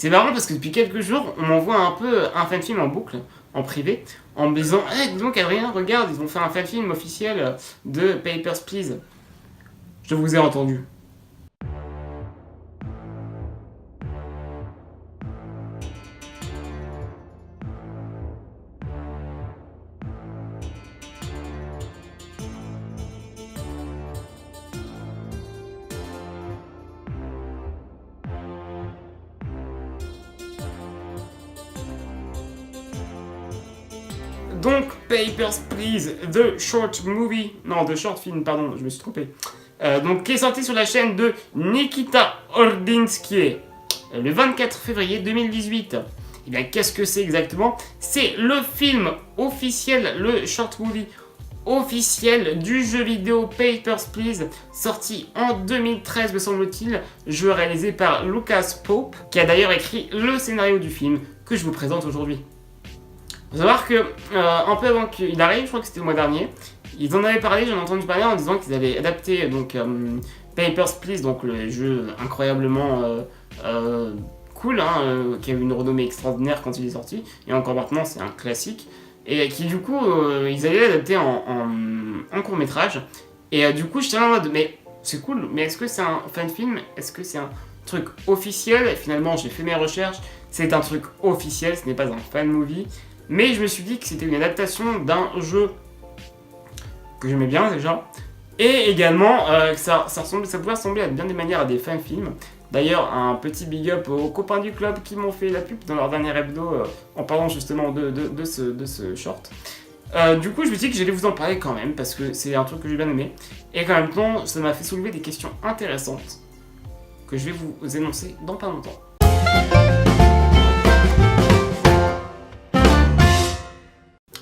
C'est marrant parce que depuis quelques jours, on m'envoie un peu un fan film en boucle, en privé, en me disant dis donc Adrien, regarde, ils ont fait un fan film officiel de Papers, Please. Je vous ai entendu. Donc, Papers, Please, The Short Movie, non, The Short Film, pardon, je me suis trompé. Donc, qui est sorti sur la chaîne de Nikita Ordinsky le 24 février 2018. Et bien, qu'est-ce que c'est exactement? C'est le film officiel, le short movie officiel du jeu vidéo Papers, Please, sorti en 2013, me semble-t-il, jeu réalisé par Lucas Pope, qui a d'ailleurs écrit le scénario du film que je vous présente aujourd'hui. Il faut savoir que, un peu avant qu'il arrive, je crois que c'était le mois dernier, ils en avaient parlé, j'en ai entendu parler en disant qu'ils avaient adapté donc, Papers, Please, donc le jeu incroyablement cool, qui a eu une renommée extraordinaire quand il est sorti, et encore maintenant c'est un classique, et qui du coup, ils allaient l'adapter en court-métrage, et du coup j'étais en mode, mais c'est cool, mais est-ce que c'est un fan-film? Est-ce que c'est un truc officiel? Et finalement j'ai fait mes recherches, c'est un truc officiel, ce n'est pas un fan-movie. Mais je me suis dit que c'était une adaptation d'un jeu que j'aimais bien déjà. Et également, que ça pouvait ressembler à bien des manières à des fan-films. D'ailleurs, un petit big up aux copains du club qui m'ont fait la pub dans leur dernier hebdo en parlant justement de ce short. Du coup, je me suis dit que j'allais vous en parler quand même parce que c'est un truc que j'ai bien aimé. Et qu'en même temps, ça m'a fait soulever des questions intéressantes que je vais vous énoncer dans pas longtemps.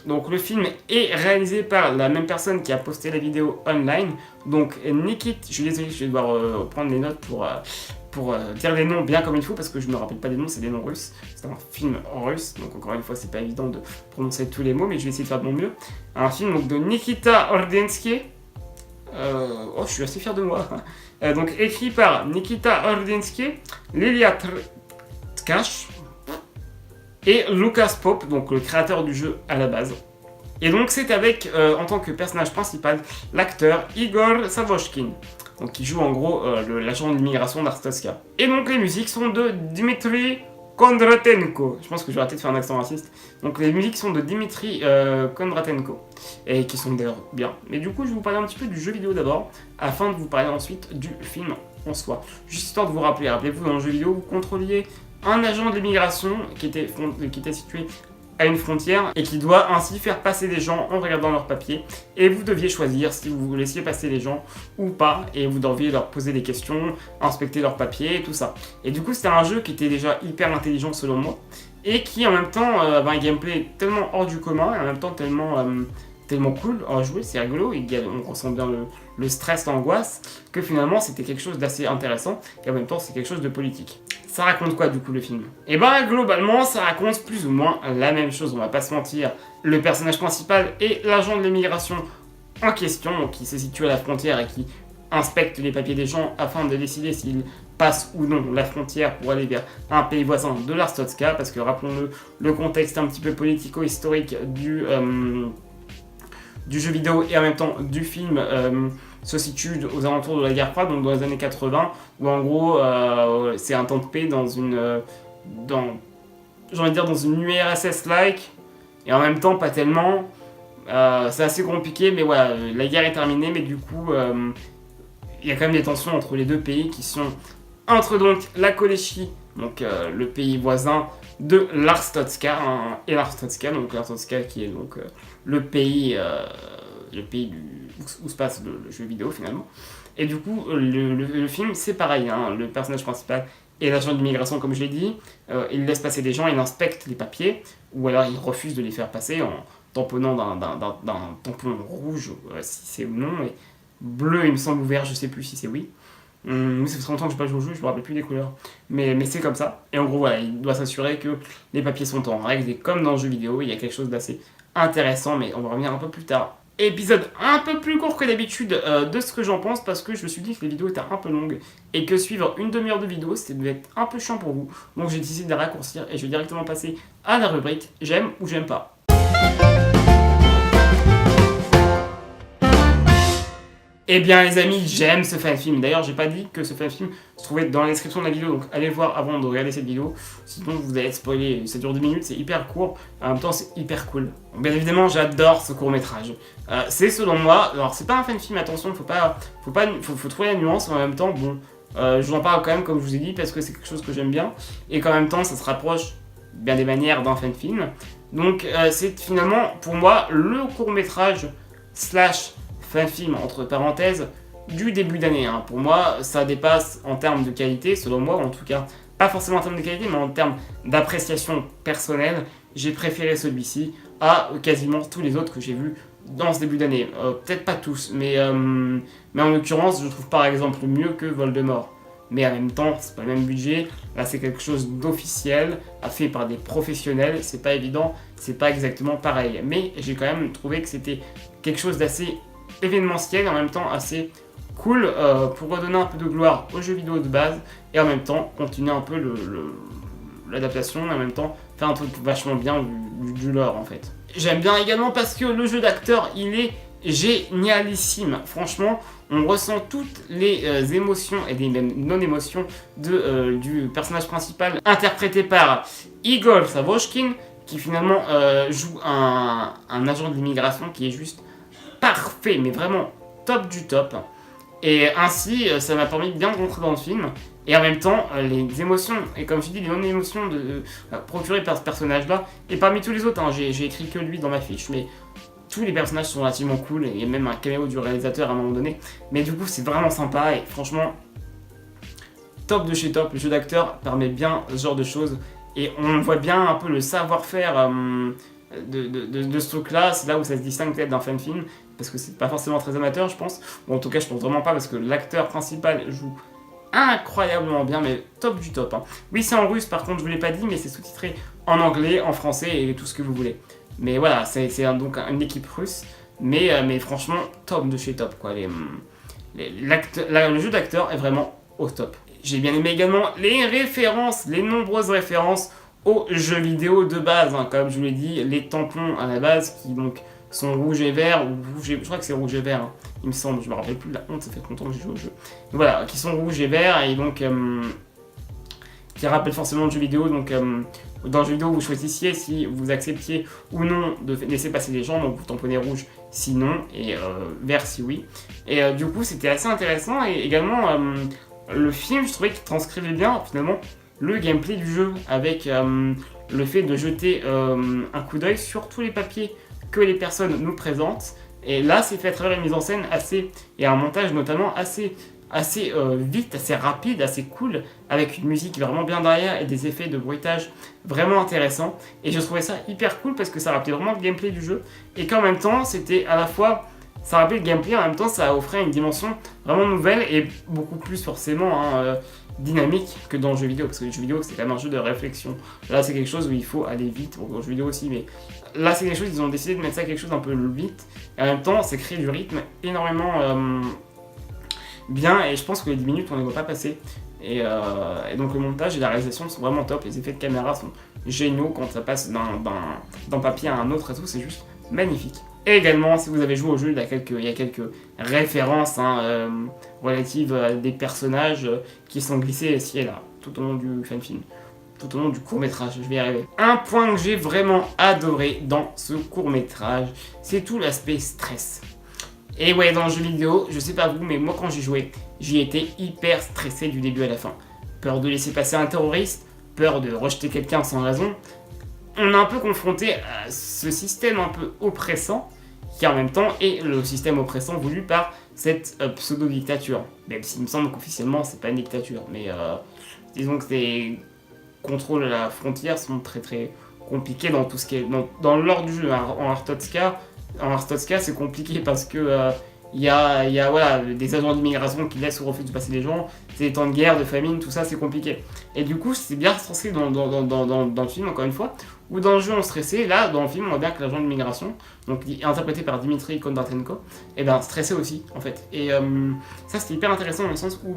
Donc le film est réalisé par la même personne qui a posté la vidéo online. Donc Nikit, je suis désolé, je vais devoir prendre les notes pour dire les noms bien comme il faut parce que je ne me rappelle pas des noms, c'est des noms russes. C'est un film russe, donc encore une fois c'est pas évident de prononcer tous les mots, mais je vais essayer de faire de mon mieux. Un film donc, de Nikita Ordinsky. Je suis assez fier de moi. Donc écrit par Nikita Ordinsky, Lilia Tkash et Lucas Pope, donc le créateur du jeu à la base. Et donc c'est avec, en tant que personnage principal, l'acteur Igor Savoshkin, donc qui joue en gros l'agent de l'immigration d'Arstotzka. Et donc les musiques sont de Dmitri Kondratenko. Je pense que je vais arrêter de faire un accent raciste. Donc les musiques sont de Dmitri Kondratenko, et qui sont d'ailleurs bien. Mais du coup je vais vous parler un petit peu du jeu vidéo d'abord, afin de vous parler ensuite du film en soi. Juste histoire de vous rappeler, rappelez-vous dans le jeu vidéo vous contrôliez un agent de l'immigration qui était situé à une frontière et qui doit ainsi faire passer les gens en regardant leurs papiers, et vous deviez choisir si vous laissiez passer les gens ou pas, et vous deviez leur poser des questions, inspecter leurs papiers et tout ça. Et du coup c'était un jeu qui était déjà hyper intelligent selon moi, et qui en même temps avait un gameplay tellement hors du commun, et en même temps tellement cool à jouer, c'est rigolo, on ressent bien le stress, l'angoisse, que finalement c'était quelque chose d'assez intéressant, et en même temps c'est quelque chose de politique. Ça raconte quoi du coup le film? Et ben globalement ça raconte plus ou moins la même chose, on va pas se mentir. Le personnage principal est l'agent de l'immigration en question, qui se situe à la frontière et qui inspecte les papiers des gens afin de décider s'ils passent ou non la frontière pour aller vers un pays voisin de l'Arstotzka, parce que rappelons-le, le contexte un petit peu politico-historique du jeu vidéo et en même temps du film se situe aux alentours de la guerre froide, donc dans les années 80, où en gros c'est un temps de paix dans une URSS-like, et en même temps pas tellement. C'est assez compliqué, mais voilà, la guerre est terminée, mais du coup il y a quand même des tensions entre les deux pays qui sont entre donc la Kolechi, donc le pays voisin de l'Arstotzka, et l'Arstotzka, donc l'Arstotzka qui est donc le pays où se passe le jeu vidéo finalement. Et du coup, le film c'est pareil, le personnage principal est l'agent d'immigration comme je l'ai dit, il laisse passer des gens, il inspecte les papiers, ou alors il refuse de les faire passer en tamponnant d'un tampon rouge, si c'est ou non, et bleu il me semble, ou vert, je sais plus si c'est oui. Ça fait longtemps que je n'ai pas joué au jeu, je me rappelle plus des couleurs. Mais c'est comme ça. Et en gros, voilà, il doit s'assurer que les papiers sont en règle. Et comme dans le jeu vidéo, il y a quelque chose d'assez intéressant, mais on va revenir un peu plus tard. Épisode un peu plus court que d'habitude de ce que j'en pense parce que je me suis dit que les vidéos étaient un peu longues et que suivre une demi-heure de vidéo ça devait être un peu chiant pour vous. Donc j'ai décidé de raccourcir et je vais directement passer à la rubrique j'aime ou j'aime pas. Eh bien les amis, j'aime ce fan-film. D'ailleurs, j'ai pas dit que ce fan-film se trouvait dans la description de la vidéo, donc allez le voir avant de regarder cette vidéo. Sinon, vous allez être spoilé. Ça dure 2 minutes, c'est hyper court. En même temps, c'est hyper cool. Donc, bien évidemment, j'adore ce court-métrage. C'est selon moi, alors c'est pas un fan-film, attention, faut trouver la nuance, mais en même temps, bon, je vous en parle quand même, comme je vous ai dit, parce que c'est quelque chose que j'aime bien. Et qu'en même temps, ça se rapproche bien des manières d'un fan-film. Donc, c'est finalement, pour moi, le court-métrage slash fan-film entre parenthèses du début d'année. Hein. Pour moi, ça dépasse en termes de qualité, selon moi, en tout cas, pas forcément en termes de qualité, mais en termes d'appréciation personnelle, j'ai préféré celui-ci à quasiment tous les autres que j'ai vus dans ce début d'année. Peut-être pas tous, mais en l'occurrence, je trouve par exemple mieux que Voldemort. Mais en même temps, c'est pas le même budget. Là, c'est quelque chose d'officiel, fait par des professionnels. C'est pas évident, c'est pas exactement pareil. Mais j'ai quand même trouvé que c'était quelque chose d'assez événementiel et en même temps assez cool pour redonner un peu de gloire aux jeux vidéo de base et en même temps continuer un peu l'adaptation et en même temps faire un truc vachement bien du lore en fait. J'aime bien également parce que le jeu d'acteur il est génialissime. Franchement, on ressent toutes les émotions et même non-émotions du personnage principal interprété par Igor Savoshkin qui finalement joue un agent de l'immigration qui est juste parfait, mais vraiment top du top. Et ainsi, ça m'a permis de bien rentrer dans le film. Et en même temps, les émotions, et comme je dis, les non-émotions procurées par ce personnage-là, et parmi tous les autres, hein, j'ai écrit que lui dans ma fiche, mais tous les personnages sont relativement cool, et il y a même un caméo du réalisateur à un moment donné. Mais du coup, c'est vraiment sympa, et franchement, top de chez top. Le jeu d'acteur permet bien ce genre de choses, et on voit bien un peu le savoir-faire de ce truc-là. C'est là où ça se distingue peut-être d'un fan-film, parce que c'est pas forcément très amateur, je pense. Ou en tout cas, je pense vraiment pas, parce que l'acteur principal joue incroyablement bien, mais top du top. Hein. Oui, c'est en russe, par contre, je vous l'ai pas dit, mais c'est sous-titré en anglais, en français et tout ce que vous voulez. Mais voilà, c'est donc une équipe russe, mais franchement, top de chez top, quoi. Le jeu d'acteur est vraiment au top. J'ai bien aimé également les références, les nombreuses références aux jeux vidéo de base, hein. Comme je vous l'ai dit, les tampons à la base qui donc sont rouges et verts, je crois que c'est rouge et vert, hein, il me semble, je me rappelle plus de la honte, ça fait longtemps que j'ai joué au jeu. Donc voilà, qui sont rouges et verts et donc qui rappellent forcément le jeu vidéo. Donc dans le jeu vidéo, vous choisissiez si vous acceptiez ou non de laisser passer les gens, donc vous tamponnez rouge si non et vert si oui. Et du coup, c'était assez intéressant et également le film, je trouvais qu'il transcrivait bien finalement le gameplay du jeu avec le fait de jeter un coup d'œil sur tous les papiers que les personnes nous présentent. Et là, c'est fait à travers une mise en scène et un montage notamment assez vite, assez rapide, assez cool, avec une musique vraiment bien derrière et des effets de bruitage vraiment intéressants. Et je trouvais ça hyper cool parce que ça rappelait vraiment le gameplay du jeu et qu'en même temps, c'était à la fois, ça rappelait le gameplay, en même temps, ça offrait une dimension vraiment nouvelle et beaucoup plus forcément dynamique que dans le jeu vidéo, parce que le jeu vidéo c'est quand même un jeu de réflexion. Là c'est quelque chose où il faut aller vite, bon, dans le jeu vidéo aussi, mais là c'est quelque chose, ils ont décidé de mettre ça quelque chose d'un peu vite, et en même temps c'est créer du rythme énormément bien, et je pense que les 10 minutes on les voit pas passer, et donc le montage et la réalisation sont vraiment top, les effets de caméra sont géniaux quand ça passe d'un papier à un autre et tout, c'est juste magnifique. Et également, si vous avez joué au jeu, il y a quelques références relatives à des personnages qui sont glissés ici et là, tout au long du fan-film, tout au long du court-métrage, je vais y arriver. Un point que j'ai vraiment adoré dans ce court-métrage, c'est tout l'aspect stress. Et ouais, dans le jeu vidéo, je sais pas vous, mais moi quand j'y jouais, j'y étais hyper stressé du début à la fin. Peur de laisser passer un terroriste, peur de rejeter quelqu'un sans raison. On est un peu confronté à ce système un peu oppressant, qui en même temps est le système oppressant voulu par cette pseudo-dictature. Même s'il me semble qu'officiellement c'est pas une dictature, mais disons que les contrôles à la frontière sont très très compliqués dans tout ce qui est dans l'ordre du jeu. En Hearthstone c'est compliqué parce que voilà, des agents d'immigration qui laissent ou refusent de passer les gens, c'est des temps de guerre, de famine, tout ça c'est compliqué. Et du coup c'est bien stressé dans le film encore une fois, ou dans le jeu on stressait, là dans le film on voit bien que l'agent d'immigration, donc interprété par Dimitri Kondratenko, et ben stressé aussi en fait. Et ça c'était hyper intéressant dans le sens où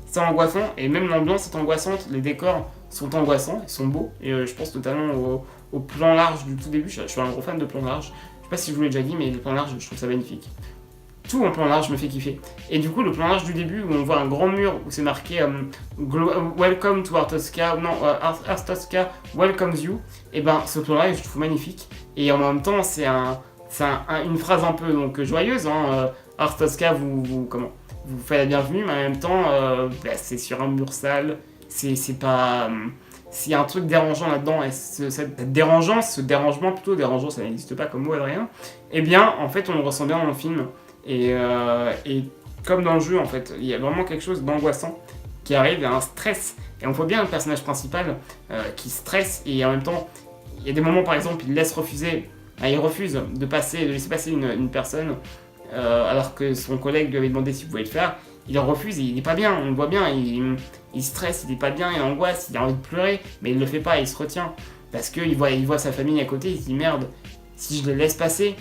c'est angoissant, et même l'ambiance est angoissante, les décors sont angoissants, ils sont beaux, et je pense notamment au plan large du tout début, je suis un gros fan de plan large, je sais pas si je vous l'ai déjà dit mais les plans larges je trouve ça magnifique. Tout en plan large me fait kiffer. Et du coup, le plan large du début, où on voit un grand mur où c'est marqué Welcome to Arstotzka, non, Arstotzka welcomes you, et ben ce plan là je trouve magnifique. Et en même temps, c'est une phrase un peu donc, joyeuse, hein, Arstotzka vous faites la bienvenue, mais en même temps, c'est sur un mur sale, c'est pas. S'il y a un truc dérangeant là-dedans, et cette dérangeance, ce dérangement plutôt, dérangeant ça n'existe pas comme mot Adrien, eh bien en fait on le ressent bien dans le film. Et comme dans le jeu, en fait, il y a vraiment quelque chose d'angoissant qui arrive, il y a un stress. Et on voit bien le personnage principal qui stresse, et en même temps, il y a des moments, par exemple, il refuse de laisser passer une personne, alors que son collègue lui avait demandé s'il pouvait le faire. Il refuse, il n'est pas bien, on le voit bien, il stresse, il n'est pas bien, il angoisse, il a envie de pleurer, mais il ne le fait pas, il se retient. Parce qu'il voit sa famille à côté, il se dit merde, si je les laisse passer,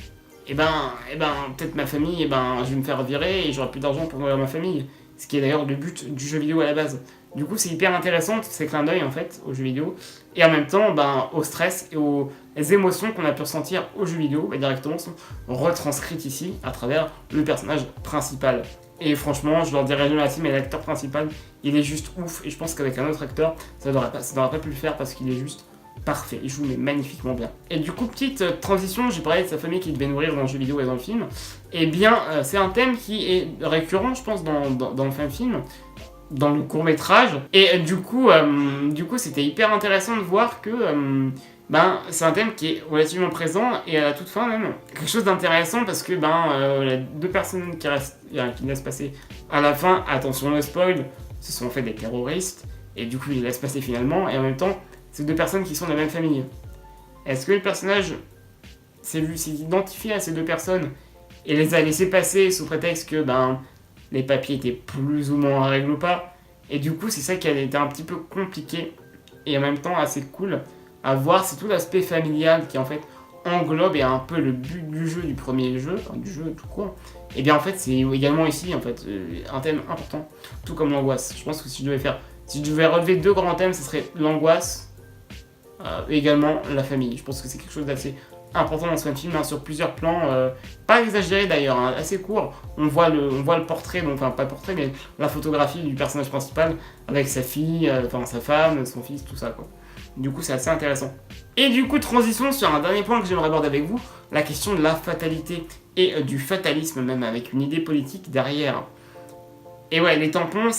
et peut-être ma famille, je vais me faire virer et j'aurai plus d'argent pour nourrir ma famille. Ce qui est d'ailleurs le but du jeu vidéo à la base. Du coup, c'est hyper intéressant, ces clins d'œil en fait, aux jeux vidéo. Et en même temps, au stress et aux émotions qu'on a pu ressentir aux jeux vidéo, directement sont retranscrites ici à travers le personnage principal. Et franchement, je leur dirais jamais assez, mais l'acteur principal, il est juste ouf. Et je pense qu'avec un autre acteur, ça n'aurait pas pu le faire parce qu'il est juste parfait, il joue mais magnifiquement bien. Et du coup, petite transition, j'ai parlé de sa famille qui devait nourrir dans le jeu vidéo et dans le film. Et bien, c'est un thème qui est récurrent, je pense, dans le film, dans le court-métrage. Et du coup, c'était hyper intéressant de voir que c'est un thème qui est relativement présent et à la toute fin même. Quelque chose d'intéressant parce que les deux personnes qui laissent passer à la fin, attention le spoil, ce sont en fait des terroristes. Et du coup, ils les laissent passer finalement. Et en même temps, c'est deux personnes qui sont de la même famille. Est-ce que le personnage s'est identifié à ces deux personnes et les a laissés passer sous prétexte que les papiers étaient plus ou moins en règle ou pas? Et du coup, c'est ça qui a été un petit peu compliqué et en même temps assez cool à voir. C'est tout l'aspect familial qui en fait englobe et un peu le but du jeu, du premier jeu, du jeu tout court. Et bien en fait, c'est également ici en fait un thème important, tout comme l'angoisse. Je pense que si je devais relever deux grands thèmes, ce serait l'angoisse. Également la famille. Je pense que c'est quelque chose d'assez important dans ce film, sur plusieurs plans, pas exagéré d'ailleurs, assez court. On voit le portrait, donc, enfin pas le portrait, mais la photographie du personnage principal avec sa fille, sa femme, son fils, tout ça quoi. Du coup, c'est assez intéressant. Et du coup, transition sur un dernier point que j'aimerais aborder avec vous, la question de la fatalité et du fatalisme même, avec une idée politique derrière. Et ouais, les tampons,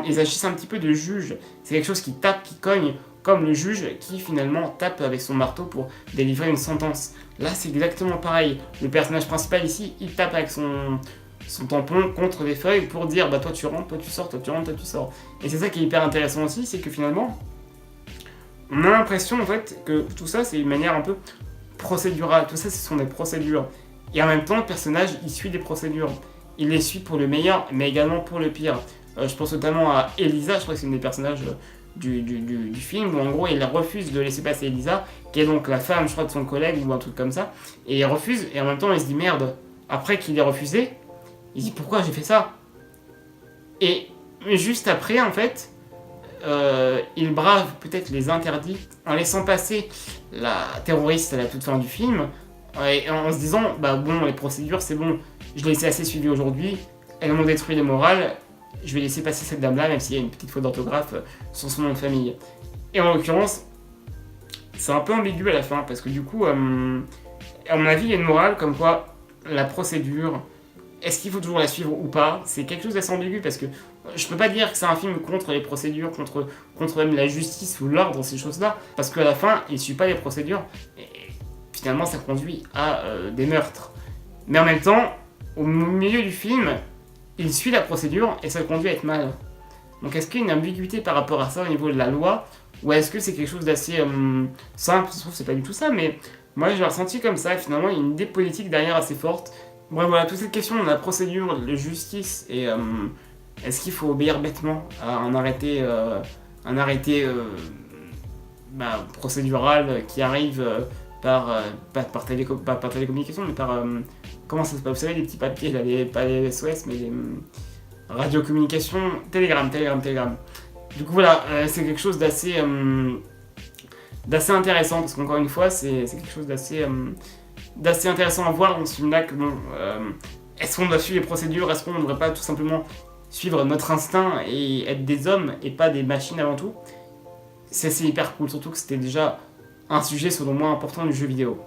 ils agissent un petit peu de juge. C'est quelque chose qui tape, qui cogne, comme le juge qui finalement tape avec son marteau pour délivrer une sentence. Là, c'est exactement pareil. Le personnage principal ici, il tape avec son tampon contre des feuilles pour dire toi tu rentres, toi tu sors, toi tu rentres, toi tu sors. Et c'est ça qui est hyper intéressant aussi, c'est que finalement, on a l'impression en fait que tout ça c'est une manière un peu procédurale. Tout ça, ce sont des procédures. Et en même temps, le personnage, il suit des procédures. Il les suit pour le meilleur, mais également pour le pire. Je pense notamment à Elisa, je crois que c'est une des personnages du film, où en gros il refuse de laisser passer Elisa, qui est donc la femme, je crois, de son collègue ou un truc comme ça, et il refuse, et en même temps il se dit merde, après qu'il ait refusé, il se dit pourquoi j'ai fait ça? Et juste après, en fait, il brave peut-être les interdits en laissant passer la terroriste à la toute fin du film, et en se disant les procédures c'est bon, je l'ai assez suivi aujourd'hui, elles m'ont détruit le moral, je vais laisser passer cette dame-là, même s'il y a une petite faute d'orthographe sur son nom de famille. Et en l'occurrence, c'est un peu ambigu à la fin, parce que du coup, à mon avis, il y a une morale comme quoi la procédure, est-ce qu'il faut toujours la suivre ou pas? C'est quelque chose d'assez ambigu, parce que je peux pas dire que c'est un film contre les procédures, contre même la justice ou l'ordre, ces choses-là, parce qu'à la fin, il suit pas les procédures, et finalement, ça conduit à des meurtres. Mais en même temps, au milieu du film, il suit la procédure et ça le conduit à être mal. Donc est-ce qu'il y a une ambiguïté par rapport à ça au niveau de la loi, ou est-ce que c'est quelque chose d'assez simple? Je trouve que c'est pas du tout ça, mais moi je l'ai ressenti comme ça, et finalement il y a une idée politique derrière assez forte Bref, voilà, toute cette question de la procédure de justice et est-ce qu'il faut obéir bêtement à un arrêté procédural qui arrive par télécommunication, mais par. Comment ça se passe? Vous savez, les petits papiers, là, pas les SOS, mais les radiocommunications, Telegram. Du coup, voilà, c'est quelque chose d'assez intéressant, parce qu'encore une fois, c'est quelque chose d'assez intéressant à voir dans ce film-là. Que bon, est-ce qu'on doit suivre les procédures? Est-ce qu'on ne devrait pas tout simplement suivre notre instinct et être des hommes et pas des machines avant tout? C'est hyper cool, surtout que c'était déjà un sujet selon moi important du jeu vidéo.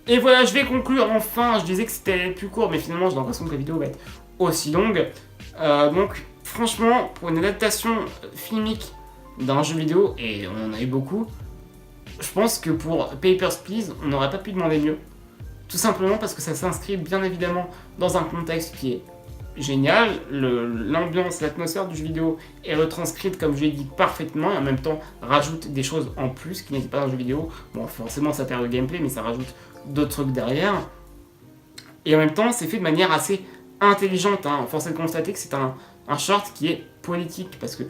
Et voilà, je vais conclure enfin. Je disais que c'était plus court, mais finalement j'ai l'impression que la vidéo va être aussi longue. Donc franchement, pour une adaptation filmique d'un jeu vidéo, et on en a eu beaucoup, je pense que pour Papers, Please, on n'aurait pas pu demander mieux. Tout simplement parce que ça s'inscrit bien évidemment dans un contexte qui est génial. L'ambiance, l'atmosphère du jeu vidéo est retranscrite, comme je l'ai dit, parfaitement, et en même temps rajoute des choses en plus qui n'étaient pas dans le jeu vidéo. Bon, forcément ça perd le gameplay, mais ça rajoute d'autres trucs derrière. Et en même temps, c'est fait de manière assez intelligente. Force est de constater que c'est un short qui est politique, parce que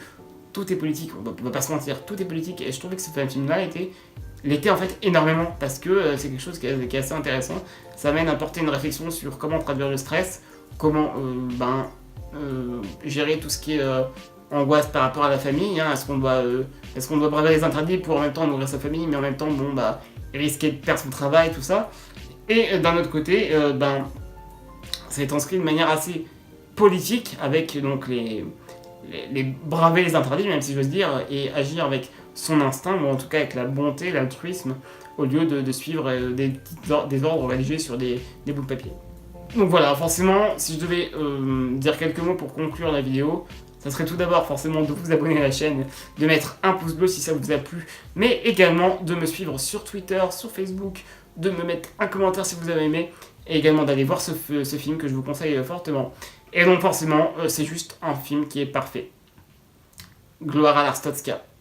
tout est politique, on va pas se mentir, tout est politique, et je trouvais que ce film-là l'était en fait énormément, parce que c'est quelque chose qui est assez intéressant. Ça mène à porter une réflexion sur comment traduire le stress, comment gérer tout ce qui est angoisse par rapport à la famille. Est-ce qu'on doit braver les interdits pour en même temps nourrir sa famille, mais en même temps risquer de perdre son travail, tout ça. Et d'un autre côté, ça est inscrit de manière assez politique, avec donc les braver les interdits, même si j'ose dire, et agir avec son instinct, ou en tout cas avec la bonté, l'altruisme, au lieu de suivre des ordres rédigés sur des bouts de papier. Donc voilà, forcément, si je devais dire quelques mots pour conclure la vidéo, ça serait tout d'abord forcément de vous abonner à la chaîne, de mettre un pouce bleu si ça vous a plu, mais également de me suivre sur Twitter, sur Facebook, de me mettre un commentaire si vous avez aimé, et également d'aller voir ce film que je vous conseille fortement. Et donc forcément, c'est juste un film qui est parfait. Gloire à l'Arstotzka.